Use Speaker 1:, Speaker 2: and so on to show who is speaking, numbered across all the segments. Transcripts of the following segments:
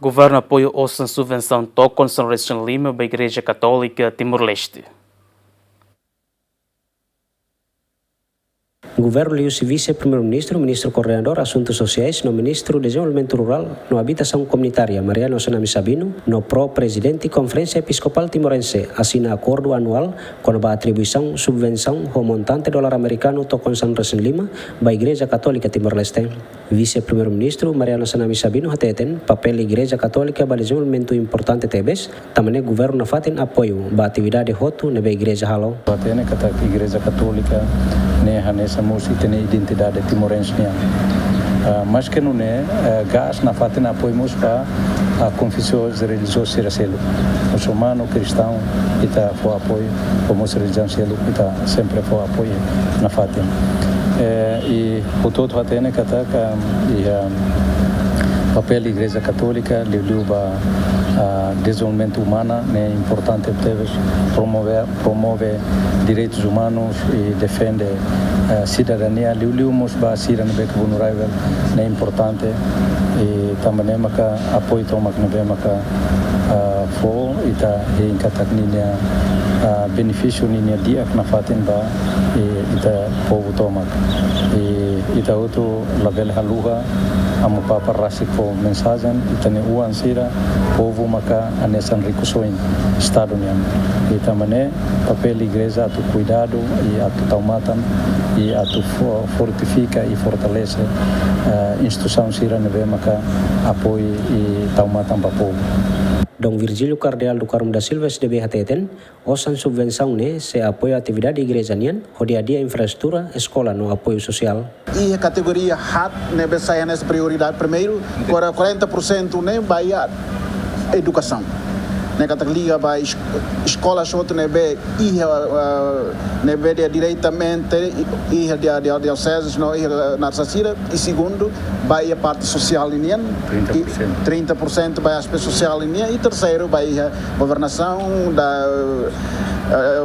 Speaker 1: Governo apoia a subvenção Tocon São Resto Lima da Igreja Católica Timor-Leste.
Speaker 2: Governo liu-se vice-primeiro-ministro, ministro coordenador Assuntos Sociais, no ministro de Desenvolvimento Rural, no Habitação Comunitária Mariano Sanami Sabino, no pró-presidente Conferência Episcopal Timorense, assina acordo anual com a atribuição subvenção ao montante dólar americano Tocon São Resto Lima da Igreja Católica Timor-Leste. Vice-primeiro-ministro Mariano Sanami Sabino hateten papel Igreja Católica para desenvolvimento importante tebes, também governo na faten apoio ba atividade hotu na Igreja Halo.
Speaker 3: Atene kata Igreja Católica ne hanesa musi tene identidade timorense nia. Mas que não é gas na faten apoio mus para a confissões religiosas siraselo. Muçulmano, cristão, ita for apoio, como religião selo, ita sempre for apoio na faten. E o todo hatene kata papel Igreja Católica liu ba desenvolvimento humano é importante promover direitos humanos e defende cidadania liu mos ba cidadania bek vulnerável é importante e também maka apoio to mak nebe maka fo ita em katakninya benefício ninya dia na fatin ba ita povo tomak e ita outro label haluha amo papa rasik po mensagem itane uan sira povo maka anesan ricusoin estado niam e tamane papel igreja atu cuidado e atu taumatan e atu fortifica e fortalece instituição sira nebe maka apoio e taumatan pa povo.
Speaker 2: Dong Virgílio Cardeal do Carmo da Silva SDB hateten, osan subvenção ne se apoio atividade igreja nian, dia infraestrutura, escola no apoio social.
Speaker 4: E a categoria HAT ne saia nessa prioridade primeiro, agora 40% ne vai a educação. Ne categoria vai escolas outro ne be ne be diretamente e de dioceses no na Sacira e segundo vai a parte social nian 30% vai a aspecto social nian e terceiro vai a governação da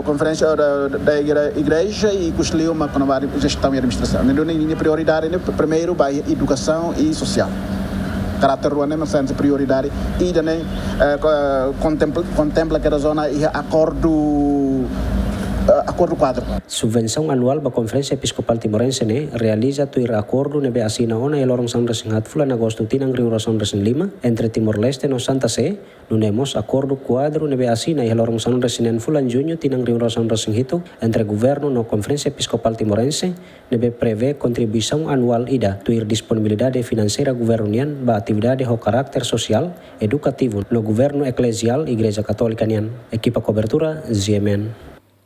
Speaker 4: conferência da igreja e custódio uma gestão e administração. Ne prioridade ne primeiro vai educação e social. Caráter ruang memang sense prioridade e também contempla que a zona e acordo quadro.
Speaker 2: Subvenção anual da Conferência Episcopal Timorense ne realiza tuir acordo nebe asina ona e lorong São Resenhat fulan agosto tinang Rio São Resen Lima entre Timor-Leste no Santa Sé nunemos acordo quadro nebe asina e lorong São Resenen fulan junho tinang Rio São Resen Hito entre governo no Conferência Episcopal Timorense nebe prevê contribuição anual ida tuir disponibilidade financeira governian ba atividade ho caráter social educativo no governo eclesial Igreja Católica nian. Equipa cobertura ZMN.